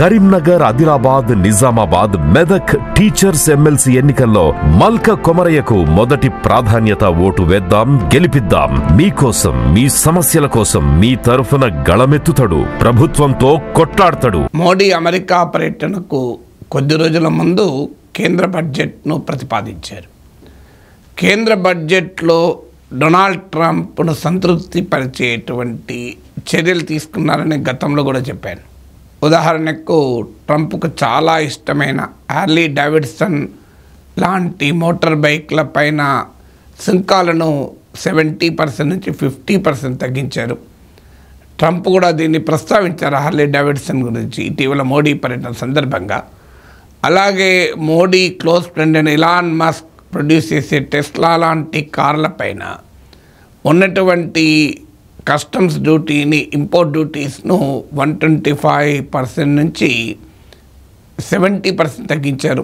Karimnagar, Adilabad, Nizamabad, Medak teachers MLC ఎన్నికల్లో మల్క కొమరయ్యకు మొదటి ప్రాధాన్యత ఓటు వేద్దాం, గెలిపిద్దాం. మీకోసం, మీ సమస్యల కోసం మీ తరఫున గళమెత్తుతాడు, ప్రభుత్వంతో కొట్లాడతాడు. మోడీ అమెరికా పర్యటనకు కొద్ది రోజుల ముందు కేంద్ర బడ్జెట్ను ప్రతిపాదించారు. కేంద్ర బడ్జెట్లో డొనాల్డ్ ట్రంప్ను సంతృప్తి పరిచేటువంటి చర్యలు తీసుకున్నారని గతంలో కూడా చెప్పాను. ఉదాహరణకు ట్రంప్కు చాలా ఇష్టమైన హార్లీ డేవిడ్సన్ లాంటి మోటార్ బైక్ల పైన సుంకాలను 70% నుంచి 50% తగ్గించారు. ట్రంప్ కూడా దీన్ని ప్రస్తావించారు హార్లీ డేవిడ్సన్ గురించి ఇటీవల మోడీ పర్యటన సందర్భంగా. అలాగే మోడీ క్లోజ్ ఫ్రెండ్ అయిన ఇలాన్ మస్క్ ప్రొడ్యూస్ చేసే టెస్లా లాంటి కార్ల పైన ఉన్నటువంటి కస్టమ్స్ డ్యూటీని, ఇంపోర్ట్ డ్యూటీస్ను 125% నుంచి 70% తగ్గించారు.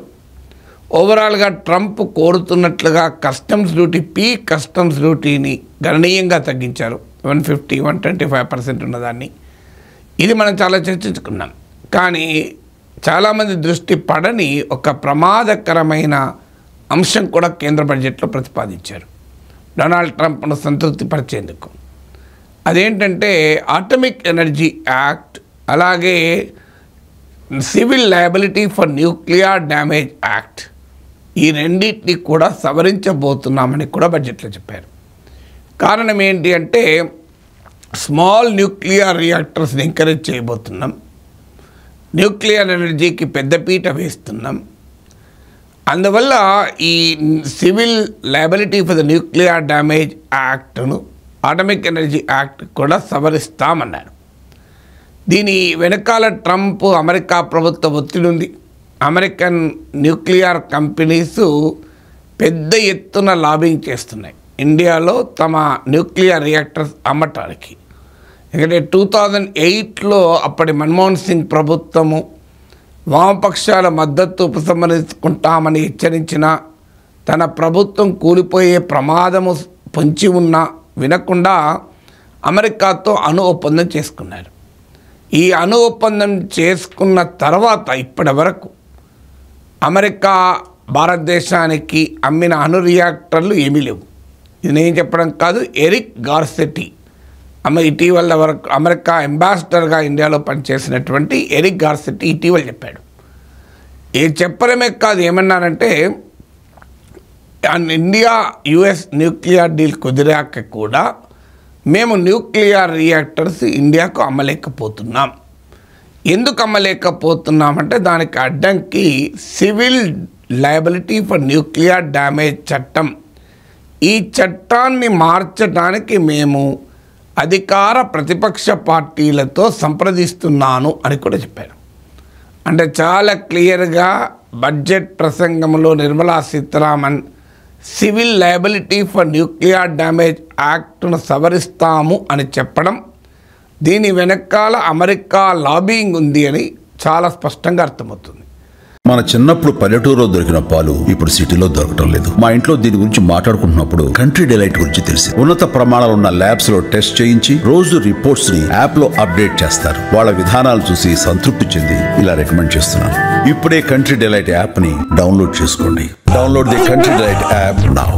ఓవరాల్గా ట్రంప్ కోరుతున్నట్లుగా కస్టమ్స్ డ్యూటీ, కస్టమ్స్ డ్యూటీని గణనీయంగా తగ్గించారు. 125% ఉన్నదాన్ని. ఇది మనం చాలా చర్చించుకున్నాం. కానీ చాలామంది దృష్టి పడని ఒక ప్రమాదకరమైన అంశం కూడా కేంద్ర బడ్జెట్లో ప్రతిపాదించారు డొనాల్డ్ ట్రంప్ను సంతృప్తిపరిచేందుకు. అదేంటంటే అటామిక్ ఎనర్జీ యాక్ట్, అలాగే civil liability for nuclear damage act, ఈ రెండింటిని కూడా సవరించబోతున్నామని కూడా బడ్జెట్లో చెప్పారు. కారణం ఏంటి అంటే స్మాల్ న్యూక్లియర్ రియాక్టర్స్ని ఎంకరేజ్ చేయబోతున్నాం, న్యూక్లియర్ ఎనర్జీకి పెద్దపీట వేస్తున్నాం. అందువల్ల ఈ civil liability for the nuclear damage యాక్ట్ను, అటామిక్ ఎనర్జీ యాక్ట్ కూడా సవరిస్తామన్నారు. దీని వెనకాల ట్రంప్, అమెరికా ప్రభుత్వ ఒత్తిడి ఉంది. అమెరికన్ న్యూక్లియర్ కంపెనీస్ పెద్ద ఎత్తున లాబింగ్ చేస్తున్నాయి ఇండియాలో తమ న్యూక్లియర్ రియాక్టర్స్ అమ్మటానికి. ఎందుకంటే 2008లో అప్పటి మన్మోహన్ సింగ్ ప్రభుత్వము వామపక్షాల మద్దతు ఉపసంహరించుకుంటామని హెచ్చరించిన, తన ప్రభుత్వం కూలిపోయే ప్రమాదము పొంచి ఉన్నా వినకుండా అమెరికాతో అణు ఒప్పందం చేసుకున్నారు. ఈ అణు ఒప్పందం చేసుకున్న తర్వాత ఇప్పటి వరకు అమెరికా భారతదేశానికి అమ్మిన అణు రియాక్టర్లు ఏమీ లేవు. ఇది నేను చెప్పడం కాదు, ఎరిక్ గార్సెటీ, ఇటీవల వరకు అమెరికా అంబాసిడర్గా ఇండియాలో పనిచేసినటువంటి ఎరిక్ గార్సెటీ ఇటీవల చెప్పాడు. ఇది చెప్పడమే కాదు, ఏమన్నారంటే ఇండియా యుఎస్ న్యూక్లియర్ డీల్ కుదిరాక కూడా మేము న్యూక్లియర్ రియాక్టర్స్ ఇండియాకు అమ్మలేకపోతున్నాం. ఎందుకు అమ్మలేకపోతున్నామంటే దానికి అడ్డంకి civil liability for nuclear damage చట్టం. ఈ చట్టాన్ని మార్చడానికి మేము అధికార ప్రతిపక్ష పార్టీలతో సంప్రదిస్తున్నాను అని కూడా చెప్పారు. అంటే చాలా క్లియర్గా బడ్జెట్ ప్రసంగంలో Nirmala Sitharaman civil liability for nuclear damage యాక్ట్ను సవరిస్తాము అని చెప్పడం, దీని వెనకాల అమెరికా లాబింగ్ ఉంది అని చాలా స్పష్టంగా అర్థమవుతుంది. మన చిన్నప్పుడు పల్లెటూరులో దొరికిన పాలు ఇప్పుడు సిటీలో దొరకటం లేదు. మా ఇంట్లో దీని గురించి మాట్లాడుకుంటున్నప్పుడు కంట్రీ డిలైట్ గురించి తెలిసి ఉన్నత ప్రమాణాలు ఉన్న ల్యాబ్స్ లో టెస్ట్ చేయించి రోజు రిపోర్ట్స్ ని యాప్ లో అప్డేట్ చేస్తారు. వాళ్ళ విధానాలు చూసి సంతృప్తి చెంది ఇలా రికమెండ్ చేస్తున్నాను. ఇప్పుడే కంట్రీ డిలైట్ యాప్ ని డౌన్లోడ్ చేసుకోండి. Download the country delight app now.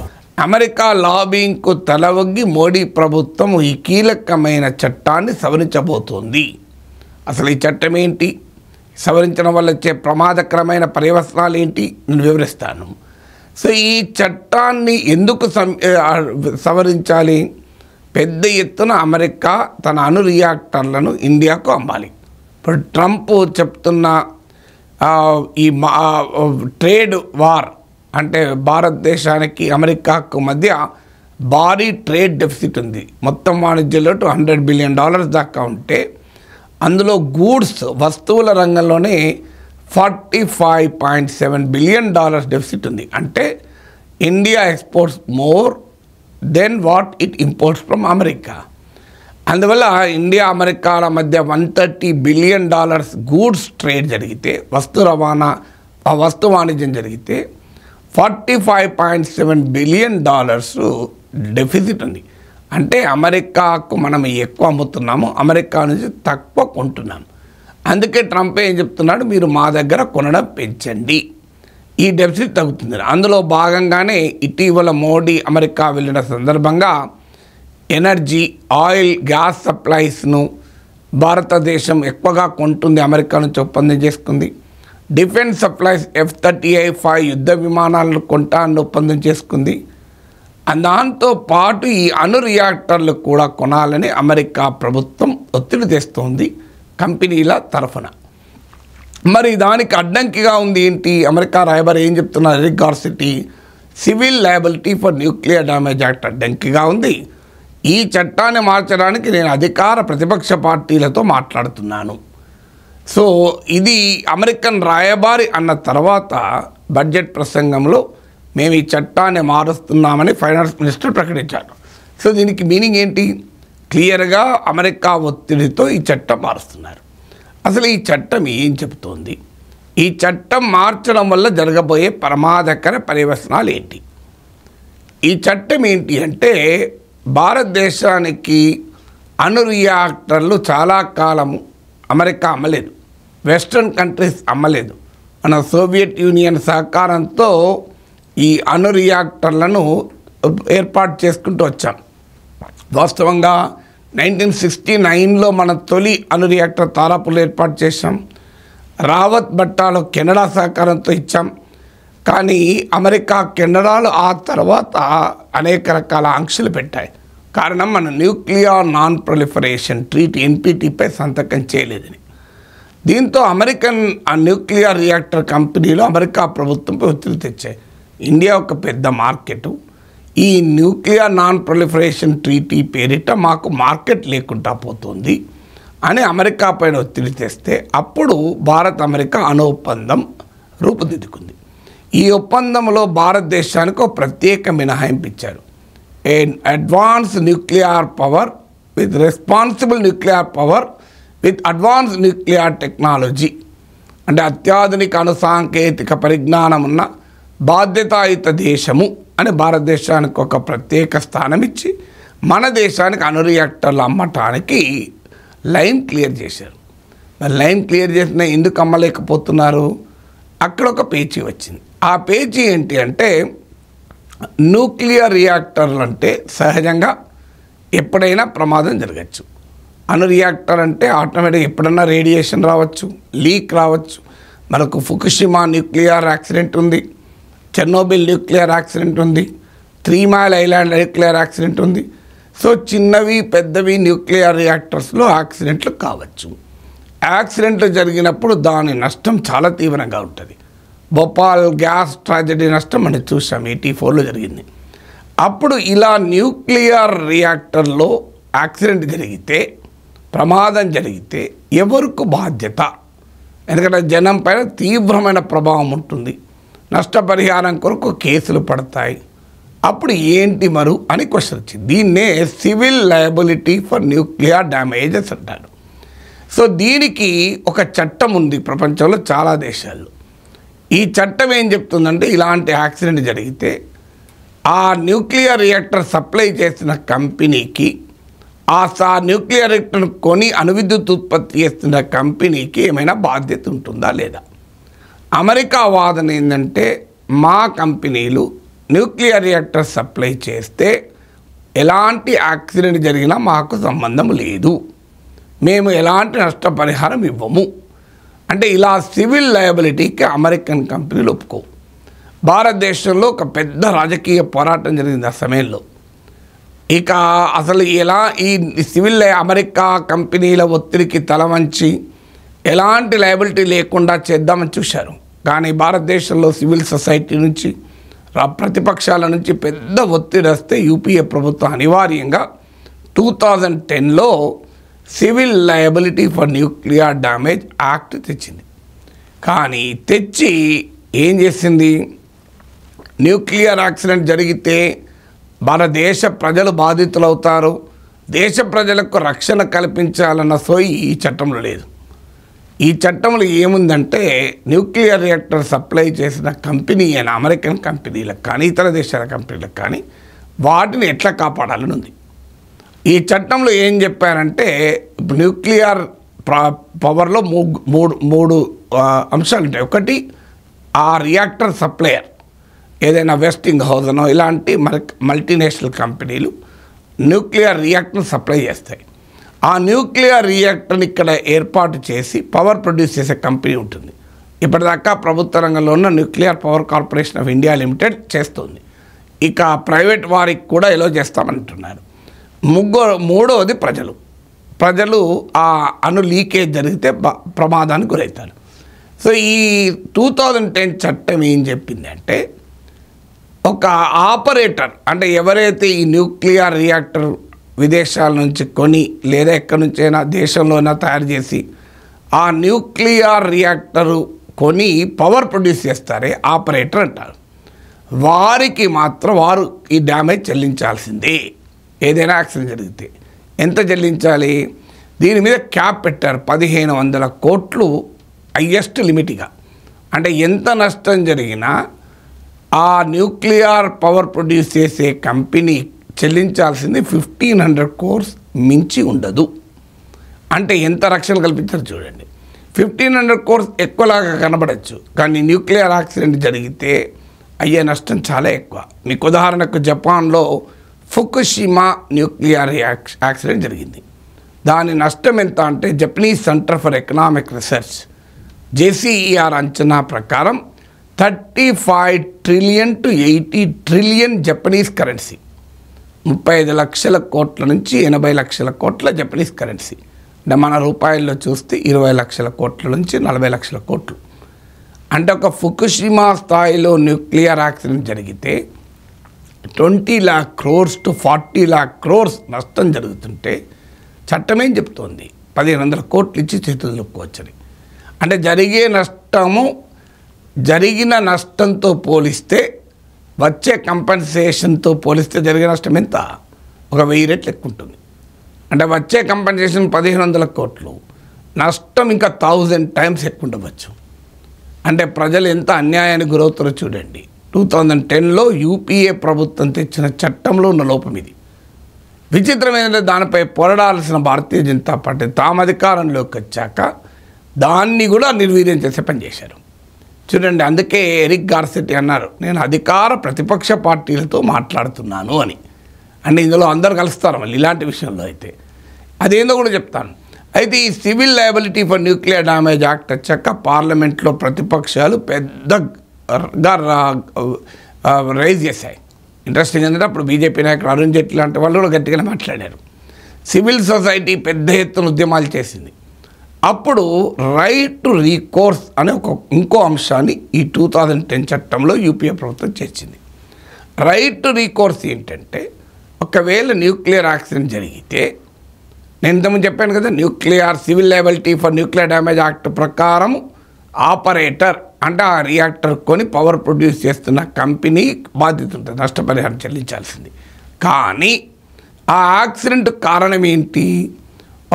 America lobbying కు తలవొగ్గి మోడీ ప్రభుత్వం ఈ కీలకమైన చట్టాన్ని సవరించబోతోంది. అసలు ఈ చట్టం ఏంటి, సవరించడం వల్ల వచ్చే ప్రమాదకరమైన పర్యవసనాలు ఏంటి నేను వివరిస్తాను. సో ఈ చట్టాన్ని ఎందుకు సవరించాలి? పెద్ద ఎత్తున అమెరికా తన అణు రియాక్టర్లను ఇండియాకు అమ్మాలి. ఇప్పుడు ట్రంప్ చెప్తున్న ఈ ట్రేడ్ వార్, అంటే భారతదేశానికి అమెరికాకు మధ్య భారీ ట్రేడ్ డెఫిసిట్ ఉంది. మొత్తం వాణిజ్యంలో $100 బిలియన్ దాకా ఉంటే అందులో గూడ్స్, వస్తువుల రంగంలోనే $45.7 బిలియన్ డెఫిసిట్ ఉంది. అంటే India exports more than what it imports from America. అందువల్ల ఇండియా అమెరికాల మధ్య $130 బిలియన్ గూడ్స్ ట్రేడ్ జరిగితే, వస్తు వాణిజ్యం జరిగితే $45.7 బిలియన్ డెఫిసిట్ ఉంది. అంటే అమెరికాకు మనం ఎక్కువ అమ్ముతున్నాము, అమెరికా నుంచి తక్కువ కొంటున్నాం. అందుకే ట్రంప్ ఏం చెప్తున్నాడు, మీరు మా దగ్గర కొనడం పెంచండి, ఈ డెఫిసిట్ తగ్గుతుంది. అందులో భాగంగానే ఇటీవల మోడీ అమెరికా వెళ్ళిన సందర్భంగా ఎనర్జీ, ఆయిల్, గ్యాస్ సప్లైస్ను భారతదేశం ఎక్కువగా కొంటుంది, అమెరికా నుంచి ఒప్పందం చేసుకుంది. డిఫెన్స్ సప్లైస్ F-35 యుద్ధ విమానాలను కొంటాన్ని ఒప్పందం చేసుకుంది. దాంతో పాటు ఈ అణు రియాక్టర్లు కూడా కొనాలని అమెరికా ప్రభుత్వం ఒత్తిడి తెస్తోంది కంపెనీల తరఫున. మరి దానికి అడ్డంకిగా ఉంది ఏంటి? అమెరికా రాయబారి ఏం చెప్తున్నారు? Eric Garcetti, civil liability for nuclear damage act అడ్డంకిగా ఉంది. ఈ చట్టాన్ని మార్చడానికి నేను అధికార ప్రతిపక్ష పార్టీలతో మాట్లాడుతున్నాను. సో ఇది అమెరికన్ రాయబారి అన్న తర్వాత బడ్జెట్ ప్రసంగంలో మేము ఈ చట్టాన్ని మారుస్తున్నామని ఫైనాన్స్ మినిస్టర్ ప్రకటించారు. సో దీనికి మీనింగ్ ఏంటి? క్లియర్గా అమెరికా ఒత్తిడితో ఈ చట్టం మారుస్తున్నారు. అసలు ఈ చట్టం ఏం చెబుతోంది? ఈ చట్టం మార్చడం వల్ల జరగబోయే ప్రమాదకర పర్యవసనాలు ఏంటి? ఈ చట్టం ఏంటి అంటే, భారతదేశానికి అణు రియాక్టర్లు చాలా కాలము అమెరికా అమ్మలేదు, వెస్ట్రన్ కంట్రీస్ అమ్మలేదు. మన సోవియట్ యూనియన్ సహకారంతో ఈ అణు రియాక్టర్లను ఏర్పాటు చేసుకుంటూ వచ్చాం. వాస్తవంగా 1969లో మన తొలి అణు రియాక్టర్ తారాపూర్లో ఏర్పాటు చేశాం. రావత్ భట్టాలో కెనడా సహకారంతో ఇచ్చాం. కానీ అమెరికా, కెనడాలు ఆ తర్వాత అనేక రకాల ఆంక్షలు పెట్టాయి. కారణం మన న్యూక్లియర్ నాన్ ప్రొలిఫరేషన్ ట్రీటీ NPTపై సంతకం చేయలేదని. దీంతో అమెరికన్ న్యూక్లియర్ రియాక్టర్ కంపెనీలు అమెరికా ప్రభుత్వంపై ఒత్తిడి తెచ్చాయి. ఇండియా ఒక పెద్ద మార్కెట్, ఈ న్యూక్లియర్ నాన్ ప్రొలిఫరేషన్ ట్రీటీ పేరిట మాకు మార్కెట్ లేకుండా పోతుంది అని అమెరికా పైన ఒత్తిడి తెస్తే అప్పుడు భారత్ అమెరికా అణు ఒప్పందం రూపుదిద్దుకుంది. ఈ ఒప్పందంలో భారతదేశానికి ఒక ప్రత్యేక మినహాయింపు ఇచ్చారు. Advance nuclear power with responsible nuclear power with advance nuclear technology, అంటే అత్యాధునిక అణు సాంకేతిక పరిజ్ఞానం ఉన్న బాధ్యతాయుత దేశము అని భారతదేశానికి ఒక ప్రత్యేక స్థానం ఇచ్చి మన దేశానికి అణు రియాక్టర్లు అమ్మటానికి లైన్ క్లియర్ చేశారు. మరి లైన్ క్లియర్ చేసిన ఎందుకు అమ్మలేకపోతున్నారు? అక్కడ ఒక పేచీ వచ్చింది. ఆ పేచీ ఏంటి అంటే, న్యూక్లియర్ రియాక్టర్లు అంటే సహజంగా ఎప్పుడైనా ప్రమాదం జరగచ్చు. అణు రియాక్టర్ అంటే ఆటోమేటిక్ ఎప్పుడన్నా రేడియేషన్ రావచ్చు, లీక్ రావచ్చు. మనకు ఫుకుషిమా న్యూక్లియర్ యాక్సిడెంట్ ఉంది, చెర్నోబిల్ న్యూక్లియర్ యాక్సిడెంట్ ఉంది, 3 మైల్ ఐలాండ్ న్యూక్లియర్ యాక్సిడెంట్ ఉంది. సో చిన్నవి పెద్దవి న్యూక్లియర్ రియాక్టర్స్లో యాక్సిడెంట్లు కావచ్చు. యాక్సిడెంట్లు జరిగినప్పుడు దాని నష్టం చాలా తీవ్రంగా ఉంటుంది. భోపాల్ గ్యాస్ ట్రాజడీ నష్టం మనం చూసాం, 84లో జరిగింది. అప్పుడు ఇలా న్యూక్లియర్ రియాక్టర్లో యాక్సిడెంట్ జరిగితే, ప్రమాదం జరిగితే ఎవరికి బాధ్యత? ఎందుకంటే జనం పైన తీవ్రమైన ప్రభావం ఉంటుంది, నష్టపరిహారం కొరకు కేసులు పడతాయి. అప్పుడు ఏంటి మరు అని క్వశ్చన్ వచ్చింది. దీన్నే civil liability for nuclear damages అంటారు. సో దీనికి ఒక చట్టం ఉంది ప్రపంచంలో చాలా దేశాల్లో. ఈ చట్టం ఏం చెప్తుందంటే, ఇలాంటి యాక్సిడెంట్ జరిగితే ఆ న్యూక్లియర్ రియాక్టర్ సప్లై చేసిన కంపెనీకి, ఆ న్యూక్లియర్ రియాక్టర్ కొని అణువిద్యుత్ ఉత్పత్తి చేస్తున్న కంపెనీకి ఏమైనా బాధ్యత ఉంటుందా లేదా? అమెరికా వాదన ఏంటంటే, మా కంపెనీలు న్యూక్లియర్ రియాక్టర్ సప్లై చేస్తే ఎలాంటి యాక్సిడెంట్ జరిగినా మాకు సంబంధం లేదు, మేము ఎలాంటి నష్టపరిహారం ఇవ్వము అంటే ఇలా సివిల్ లయబిలిటీకి అమెరికన్ కంపెనీలు ఒప్పుకోవు. భారతదేశంలో ఒక పెద్ద రాజకీయ పోరాటం జరిగింది ఆ సమయంలో. ఇక అసలు ఎలా ఈ సివిల్ అమెరికా కంపెనీల ఒత్తిడికి తలవంచి ఎలాంటి లయబిలిటీ లేకుండా చేద్దామని చూశారు. కానీ భారతదేశంలో సివిల్ సొసైటీ నుంచి, ప్రతిపక్షాల నుంచి పెద్ద ఒత్తిడి వస్తే యూపీఏ ప్రభుత్వం అనివార్యంగా 2010లో civil liability for nuclear damage act తెచ్చింది. కానీ తెచ్చి ఏం చేసింది? న్యూక్లియర్ యాక్సిడెంట్ జరిగితే మన దేశ ప్రజలు బాధితులు అవుతారు, దేశ ప్రజలకు రక్షణ కల్పించాలన్న సోయి ఈ చట్టంలో లేదు. ఈ చట్టంలో ఏముందంటే, న్యూక్లియర్ రియాక్టర్ సప్లై చేసిన కంపెనీ అయిన అమెరికన్ కంపెనీలకు కానీ ఇతర దేశాల కంపెనీలకు కానీ వాటిని ఎట్లా కాపాడాలని ఉంది. ఈ చట్టంలో ఏం చెప్పారంటే, న్యూక్లియర్ పవర్లో మూడు అంశాలు ఉంటాయి. ఒకటి ఆ రియాక్టర్ సప్లయర్, ఏదైనా వెస్టింగ్ హౌస్ అనో ఇలాంటి మల్టీనేషనల్ కంపెనీలు న్యూక్లియర్ రియాక్టర్ని సప్లై చేస్తాయి. ఆ న్యూక్లియర్ రియాక్టర్ని ఇక్కడ ఏర్పాటు చేసి పవర్ ప్రొడ్యూస్ చేసే కంపెనీ ఉంటుంది. ఇప్పటిదాకా ప్రభుత్వ రంగంలో ఉన్న nuclear power corporation of India limited చేస్తుంది. ఇక ప్రైవేట్ వారికి కూడా ఎలా చేస్తామంటున్నారు. మూడవది ప్రజలు ఆ అణు లీకేజ్ జరిగితే ప్రమాదానికి గురవుతారు. సో ఈ 2010 చట్టం ఏం చెప్పిందంటే, ఒక ఆపరేటర్ అంటే ఎవరైతే ఈ న్యూక్లియర్ రియాక్టర్ విదేశాల నుంచి కొని లేదా ఎక్కడి నుంచైనా దేశంలోనే తయారు చేసి ఆ న్యూక్లియర్ రియాక్టరు కొని పవర్ ప్రొడ్యూస్ చేస్తారే ఆపరేటర్ అంటారు. వారికి మాత్రం వారు ఈ డ్యామేజ్ చెల్లించాల్సిందే. ఏదైనా యాక్సిడెంట్ జరిగితే ఎంత చెల్లించాలి? దీని మీద క్యాప్ పెట్టారు. 1500 కోట్లు హైయెస్ట్ లిమిట్గా. అంటే ఎంత నష్టం జరిగినా ఆ న్యూక్లియర్ పవర్ ప్రొడ్యూస్ చేసే కంపెనీ చెల్లించాల్సింది 1500 crores మించి ఉండదు. అంటే ఎంత రక్షణ కల్పించారు చూడండి. 1500 crores ఎక్కువలాగా కనబడచ్చు, కానీ న్యూక్లియర్ యాక్సిడెంట్ జరిగితే అయ్యే నష్టం చాలా ఎక్కువ. మీకు ఉదాహరణకు జపాన్లో ఫుకుషిమా న్యూక్లియర్ యాక్సిడెంట్ జరిగింది. దాని నష్టం ఎంత అంటే Japanese centre for economic research JCER అంచనా ప్రకారం 35 trillion to 80 trillion Japanese currency, 35 లక్షల కోట్ల నుంచి 80 లక్షల కోట్ల జపనీస్ కరెన్సీ. అంటే మన రూపాయల్లో చూస్తే 20 లక్షల కోట్ల నుంచి 40 లక్షల కోట్లు. అంటే ఒక ఫుకుషిమా స్థాయిలో న్యూక్లియర్ యాక్సిడెంట్ జరిగితే 20 lakh crores to 40 lakh crores నష్టం జరుగుతుంటే చట్టమేం చెప్తోంది? 1500 కోట్లు ఇచ్చి చేతులు దుక్కోవచ్చని. అంటే జరిగిన నష్టంతో పోలిస్తే వచ్చే కంపెన్సేషన్తో పోలిస్తే జరిగే నష్టం ఎంత? ఒక 1000 రెట్లు ఎక్కువ ఉంటుంది. అంటే వచ్చే కంపెన్సేషన్ 1500 కోట్లు, నష్టం ఇంకా 1000 times ఎక్కువ ఉండవచ్చు. అంటే ప్రజలు ఎంత అన్యాయానికి గురవుతారో చూడండి. 2010లో UPA ప్రభుత్వం తెచ్చిన చట్టంలో ఉన్న లోపం ఇది. విచిత్రమైన దానిపై పోరాడాల్సిన భారతీయ జనతా పార్టీ తాము అధికారంలోకి వచ్చాక దాన్ని కూడా నిర్వీర్యం చేసే పని చేశారు చూడండి. అందుకే ఎరిక్ గార్సెట్టి అన్నారు, నేను అధికార ప్రతిపక్ష పార్టీలతో మాట్లాడుతున్నాను అని. అంటే ఇందులో అందరు కలుస్తారు మళ్ళీ ఇలాంటి విషయంలో. అయితే అదేందో కూడా చెప్తాను. అయితే ఈ civil liability for nuclear damage act వచ్చాక పార్లమెంట్లో ప్రతిపక్షాలు పెద్దగా రైజ్ చేశాయి. ఇంట్రెస్టింగ్ ఏంటంటే అప్పుడు బీజేపీ నాయకులు అరుణ్ జైట్లీ లాంటి వాళ్ళు కూడా గట్టిగానే మాట్లాడారు. సివిల్ సొసైటీ పెద్ద ఎత్తున ఉద్యమాలు చేసింది. అప్పుడు రైట్ టు రీకోర్స్ అనే ఇంకో అంశాన్ని ఈ 2010 చట్టంలో UPA ప్రభుత్వం చేర్చింది. రైట్ టు రీకోర్స్ ఏంటంటే, ఒకవేళ న్యూక్లియర్ యాక్సిడెంట్ జరిగితే, నేను ఇంతకుముందు చెప్పాను కదా, nuclear civil liability for nuclear damage act ప్రకారం ఆపరేటర్ అంటే ఆ రియాక్టర్ కొని పవర్ ప్రొడ్యూస్ చేస్తున్న కంపెనీ బాధ్యత ఉంటుంది, నష్టపరిహారం చెల్లించాల్సింది. కానీ ఆ యాక్సిడెంట్ కారణం ఏంటి?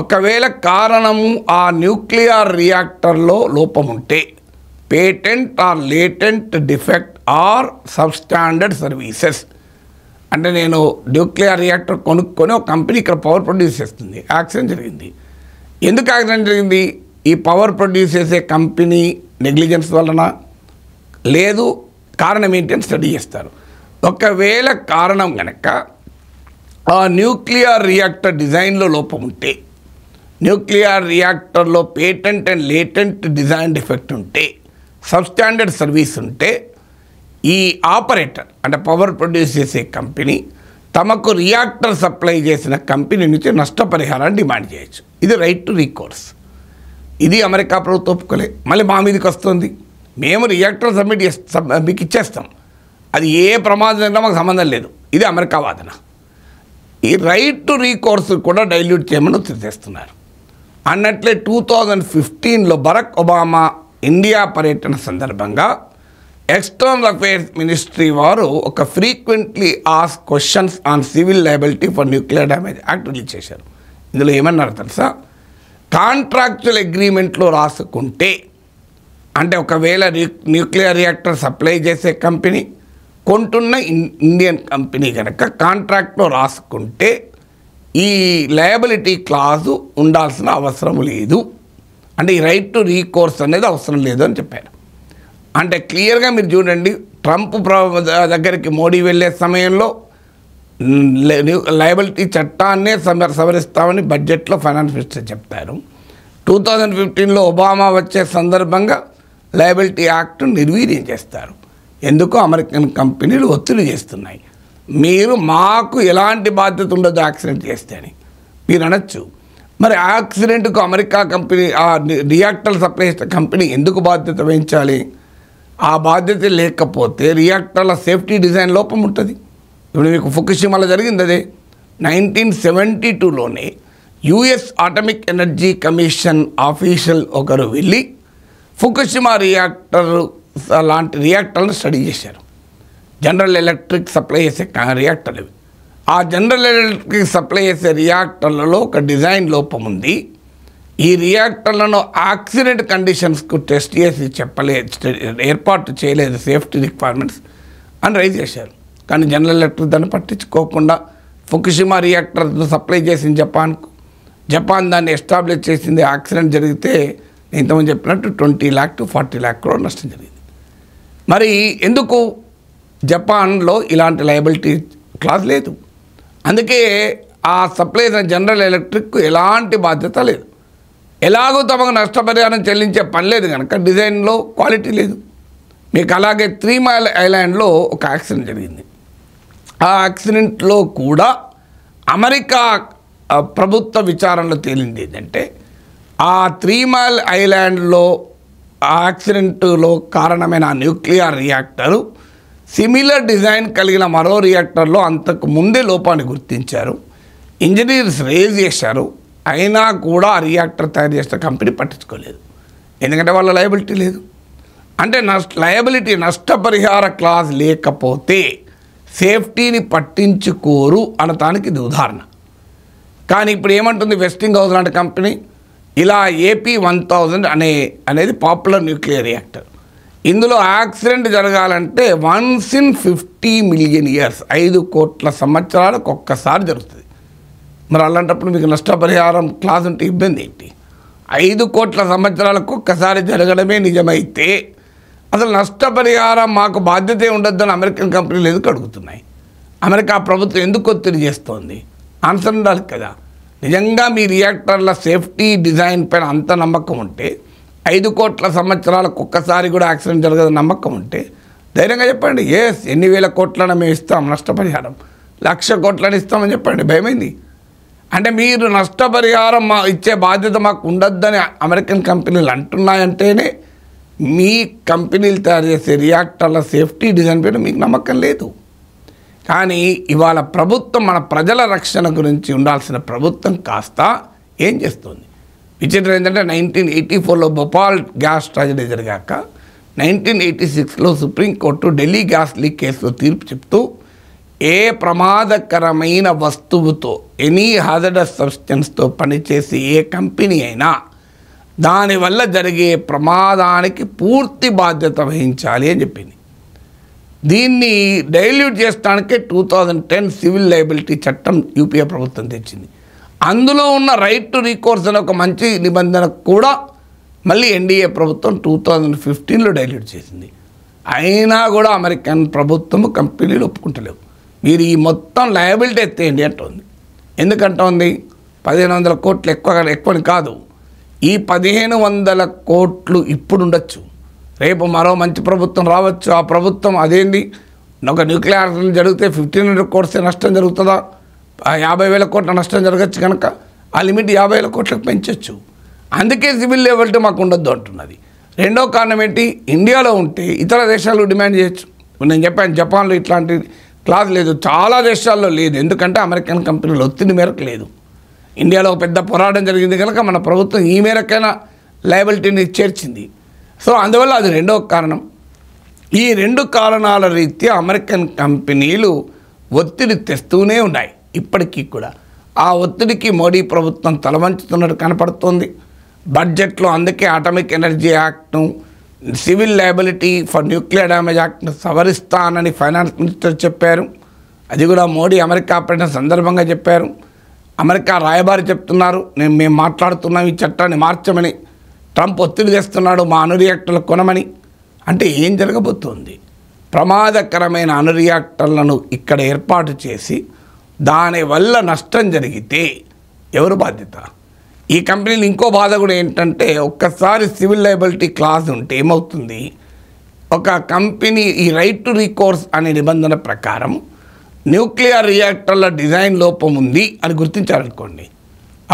ఒకవేళ కారణము ఆ న్యూక్లియర్ రియాక్టర్లో లోపం ఉంటే, patent or latent defect or substandard services. అంటే నేను న్యూక్లియర్ రియాక్టర్ కొనుక్కొని ఒక కంపెనీ ఇక్కడ పవర్ ప్రొడ్యూస్ చేస్తుంది, యాక్సిడెంట్ జరిగింది. ఎందుకు యాక్సిడెంట్ జరిగింది? ఈ పవర్ ప్రొడ్యూస్ చేసే కంపెనీ నెగ్లిజెన్స్ వలన, లేదు కారణం ఏంటి అని స్టడీ చేస్తారు. ఒకవేళ కారణం కనుక ఆ న్యూక్లియర్ రియాక్టర్ డిజైన్లో లోపం ఉంటే, న్యూక్లియర్ రియాక్టర్లో patent and latent design defect ఉంటే, సబ్స్టాండర్డ్ సర్వీస్ ఉంటే, ఈ ఆపరేటర్ అంటే పవర్ ప్రొడ్యూస్ చేసే కంపెనీ తమకు రియాక్టర్ సప్లై చేసిన కంపెనీ నుంచి నష్టపరిహారాన్ని డిమాండ్ చేయొచ్చు. ఇది రైట్ టు రీకోర్స్. ఇది అమెరికా ప్రభుత్వం ఒప్పుకోలే. మళ్ళీ మా మీదకి వస్తుంది, మేము రియాక్టర్ మీకు ఇచ్చేస్తాం, అది ఏ ప్రమాదం మాకు సంబంధం లేదు. ఇది అమెరికా వాదన. ఈ రైట్ టు రీకోర్స్ కూడా డైల్యూట్ చేయమని చేస్తున్నారు. అన్నట్లే 2015లో బరాక్ ఒబామా ఇండియా పర్యటన సందర్భంగా ఎక్స్టర్నల్ అఫైర్స్ మినిస్ట్రీ వారు ఒక frequently ask questions on civil liability for nuclear damage act release చేశారు. ఇందులో ఏమన్నారు తెలుసా? కాంట్రాక్చువల్ అగ్రిమెంట్లో రాసుకుంటే, అంటే ఒకవేళ న్యూక్లియర్ రియాక్టర్ సప్లై చేసే కంపెనీ కొంటున్న ఇండియన్ కంపెనీ కనుక కాంట్రాక్ట్లో రాసుకుంటే ఈ లయబిలిటీ క్లాజు ఉండాల్సిన అవసరం లేదు. అంటే ఈ రైట్ టు రీకోర్స్ అనేది అవసరం లేదు అని చెప్పారు. అంటే క్లియర్గా మీరు చూడండి, ట్రంప్ దగ్గరికి మోడీ వెళ్ళే సమయంలో లయబిలిటీ చట్టాన్నే సవరిస్తామని బడ్జెట్లో ఫైనాన్స్ మినిస్టర్ చెప్తారు. 2015లో ఒబామా వచ్చే సందర్భంగా లయబిలిటీ యాక్ట్ నిర్వీర్యం చేస్తారు. ఎందుకు? అమెరికన్ కంపెనీలు ఒత్తిడి చేస్తున్నాయి, మీరు మాకు ఎలాంటి బాధ్యత ఉండదు యాక్సిడెంట్ చేస్తే అని మీరు అనొచ్చు. మరి యాక్సిడెంట్కు అమెరికా కంపెనీ, ఆ రియాక్టర్ సప్లై చేసే కంపెనీ ఎందుకు బాధ్యత వహించాలి? ఆ బాధ్యత లేకపోతే రియాక్టర్ల సేఫ్టీ డిజైన్ లోపం ఉంటుంది. ఇప్పుడు మీకు ఫుకుషిమాలో జరిగింది అదే. 1972లోనే US atomic energy commission official ఒకరు వెళ్ళి ఫుకుషిమా రియాక్టర్ లాంటి రియాక్టర్లను స్టడీ చేశారు. జనరల్ ఎలక్ట్రిక్ సప్లై చేసే రియాక్టర్లు ఇవి. ఆ జనరల్ ఎలక్ట్రిక్ సప్లై చేసే రియాక్టర్లలో ఒక డిజైన్ లోపం ఉంది. ఈ రియాక్టర్లను యాక్సిడెంట్ కండిషన్స్కు టెస్ట్ చేసి ఏర్పాటు చేయలేదు, సేఫ్టీ రిక్వైర్మెంట్స్ అని రైజ్ చేశారు. కానీ జనరల్ ఎలక్ట్రిక్ దాన్ని పట్టించుకోకుండా ఫుకుషిమా రియాక్టర్ను సప్లై చేసింది జపాన్కు. జపాన్ దాన్ని ఎస్టాబ్లిష్ చేసింది. యాక్సిడెంట్ జరిగితే ఇంతకుముందు చెప్పినట్టు 20 lakh to 40 lakh crore నష్టం జరిగింది. మరి ఎందుకు జపాన్లో ఇలాంటి లయబిలిటీ క్లాజ్ లేదు? అందుకే ఆ సప్లై జనరల్ ఎలక్ట్రిక్ ఎలాంటి బాధ్యత లేదు. ఎలాగో తమకు నష్టపరిహారం చెల్లించే పని లేదు కనుక డిజైన్లో క్వాలిటీ లేదు. మీకు అలాగే 3 Mile ఐలాండ్లో ఒక యాక్సిడెంట్ జరిగింది. ఆ యాక్సిడెంట్లో కూడా అమెరికా ప్రభుత్వ విచారణలో తేలింది ఏంటంటే, ఆ 3 Mile ఐలాండ్లో యాక్సిడెంట్లో కారణమైన న్యూక్లియర్ రియాక్టరు సిమిలర్ డిజైన్ కలిగిన మరో రియాక్టర్లో అంతకు ముందే లోపాన్ని గుర్తించారు. ఇంజనీర్స్ రేజ్ చేశారు, అయినా కూడా ఆ రియాక్టర్ తయారు చేసిన కంపెనీ పట్టించుకోలేదు. ఎందుకంటే వాళ్ళ లయబిలిటీ లేదు. అంటే లయబిలిటీ నష్టపరిహార క్లాజ్ లేకపోతే సేఫ్టీని పట్టించుకోరు అనటానికి ఇది ఉదాహరణ. కానీ ఇప్పుడు ఏమంటుంది వెస్టింగ్ హౌస్ లాంటి కంపెనీ, ఇలా AP1000 అనేది పాపులర్ న్యూక్లియర్ రియాక్టర్. ఇందులో యాక్సిడెంట్ జరగాలంటే 1 in 50 million years, 5 కోట్ల సంవత్సరాలకు ఒక్కసారి జరుగుతుంది. మరి అలాంటప్పుడు మీకు నష్టపరిహారం క్లాజ్ ఉంటే ఇబ్బంది ఏంటి? 5 కోట్ల సంవత్సరాలకు ఒక్కసారి జరగడమే నిజమైతే అసలు నష్టపరిహారం మాకు బాధ్యతే ఉండొద్దని అమెరికన్ కంపెనీలు ఎందుకు అడుగుతున్నాయి? అమెరికా ప్రభుత్వం ఎందుకు ఒత్తిడి చేస్తోంది? ఆన్సర్ ఉండాలి కదా. నిజంగా మీ రియాక్టర్ల సేఫ్టీ డిజైన్ పైన అంత నమ్మకం ఉంటే, 5 కోట్ల సంవత్సరాలకు ఒక్కసారి కూడా యాక్సిడెంట్ జరగదని నమ్మకం ఉంటే ధైర్యంగా చెప్పండి, ఎన్ని వేల కోట్లను మేము ఇస్తాం నష్టపరిహారం, 1,00,000 కోట్లని ఇస్తామని చెప్పండి. భయమైంది అంటే మీరు నష్టపరిహారం ఇచ్చే బాధ్యత మాకు ఉండొద్దని అమెరికన్ కంపెనీలు అంటున్నాయంటేనే మీ కంపెనీలు తయారు చేసే రియాక్టర్ల సేఫ్టీ డిజైన్ పైన మీకు నమ్మకం లేదు. కానీ ఇవాళ ప్రభుత్వం మన ప్రజల రక్షణ గురించి ఉండాల్సిన ప్రభుత్వం కాస్త ఏం చేస్తుంది? విచిత్రం ఏంటంటే 1984లో భోపాల్ గ్యాస్ ట్రాజడీ జరిగాక 1986లో సుప్రీంకోర్టు ఢిల్లీ గ్యాస్ లీక్ కేసులో తీర్పు చెప్తూ ఏ ప్రమాదకరమైన వస్తువుతో, ఎనీ హాజరస్ సబ్స్టెన్స్తో పనిచేసే ఏ కంపెనీ అయినా దానివల్ల జరిగే ప్రమాదానికి పూర్తి బాధ్యత వహించాలి అని చెప్పింది. దీన్ని డైల్యూట్ చేయడానికే 2010 సివిల్ లయబిలిటీ చట్టం యూపీఏ ప్రభుత్వం తెచ్చింది. అందులో ఉన్న రైట్ టు రీకోర్స్ అనే ఒక మంచి నిబంధన కూడా మళ్ళీ ఎన్డీఏ ప్రభుత్వం 2015లో డైల్యూట్ చేసింది. అయినా కూడా అమెరికన్ ప్రభుత్వము కంపెనీలు ఒప్పుకుంటలేవు. మీరు ఈ మొత్తం లయబిలిటీ ఎత్తేయండి అంటుంది. ఎందుకంటోంది? 1,500 కోట్లు ఎక్కువని కాదు, ఈ 1,500 కోట్లు ఇప్పుడు ఉండొచ్చు, రేపు మరో మంచి ప్రభుత్వం రావచ్చు. ఆ ప్రభుత్వం అదేంది, ఒక న్యూక్లియర్ జరిగితే 1,500 కోట్స్ నష్టం జరుగుతుందా? 50,000 కోట్ల నష్టం జరగచ్చు కనుక ఆ లిమిట్ 50,000 కోట్లకు పెంచవచ్చు. అందుకే సివిల్ లయబిలిటీ మాకు ఉండొద్దు అంటున్నది. రెండో కారణం ఏంటి? ఇండియాలో ఉంటే ఇతర దేశాలు డిమాండ్ చేయొచ్చు. నేను చెప్పాను జపాన్లో ఇట్లాంటి క్లాజ్ లేదు, చాలా దేశాల్లో లేదు. ఎందుకంటే అమెరికన్ కంపెనీలు ఒత్తిడి మేరకు లేదు. ఇండియాలో పెద్ద పోరాటం జరిగింది కనుక మన ప్రభుత్వం ఈ మేరకైనా లయబిలిటీని చేర్చింది. సో అందువల్ల అది రెండో కారణం. ఈ 2 కారణాల రీత్యా అమెరికన్ కంపెనీలు ఒత్తిడి తెస్తూనే ఉన్నాయి ఇప్పటికీ కూడా. ఆ ఒత్తిడికి మోడీ ప్రభుత్వం తలవంచుతున్నట్టు కనపడుతోంది. బడ్జెట్లో అందుకే అటామిక్ ఎనర్జీ యాక్ట్ను, civil liability for nuclear damage యాక్ట్ను సవరిస్తానని ఫైనాన్స్ మినిస్టర్ చెప్పారు. అది కూడా మోడీ అమెరికా పర్యటన సందర్భంగా చెప్పారు. అమెరికా రాయబారి చెప్తున్నారు మేము మాట్లాడుతున్నాం ఈ చట్టాన్ని మార్చమని. ట్రంప్ ఒత్తిడి తెస్తున్నాడు మా అణు రియాక్టర్లు కొనమని. అంటే ఏం జరగబోతోంది? ప్రమాదకరమైన అణు రియాక్టర్లను ఇక్కడ ఏర్పాటు చేసి దానివల్ల నష్టం జరిగితే ఎవరు బాధ్యత? ఈ కంపెనీలు ఇంకో బాధ కూడా ఏంటంటే, ఒక్కసారి సివిల్ లయబిలిటీ క్లాజ్ ఉంటే ఏమవుతుంది, ఒక కంపెనీ ఈ రైట్ టు రికోర్స్ అనే నిబంధన ప్రకారం న్యూక్లియర్ రియాక్టర్ల డిజైన్ లోపం ఉంది అని గుర్తించారనుకోండి,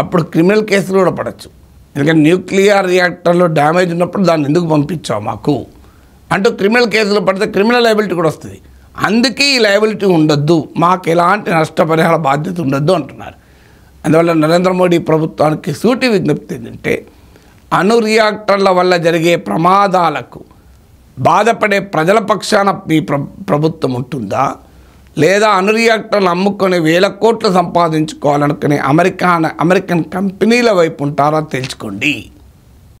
అప్పుడు క్రిమినల్ కేసులు కూడా పడవచ్చు. ఎందుకంటే న్యూక్లియర్ రియాక్టర్లో డ్యామేజ్ ఉన్నప్పుడు దాన్ని ఎందుకు పంపించావు మాకు అంటూ క్రిమినల్ కేసులు పడితే క్రిమినల్ లయబిలిటీ కూడా వస్తుంది. అందుకే ఈ లయబిలిటీ ఉండొద్దు, మాకు ఎలాంటి నష్టపరిహార బాధ్యత ఉండొద్దు అంటున్నారు. అందువల్ల నరేంద్ర మోడీ ప్రభుత్వానికి సూటి విజ్ఞప్తి ఏంటంటే, అణు రియాక్టర్ల వల్ల జరిగే ప్రమాదాలకు బాధపడే ప్రజల పక్షాన మీ ప్రభుత్వం ఉంటుందా, లేదా అణు రియాక్టర్లు అమ్ముకొని వేల కోట్లు సంపాదించుకోవాలనుకునే అమెరికన్ కంపెనీల వైపు ఉంటారా తెలుసుకోండి.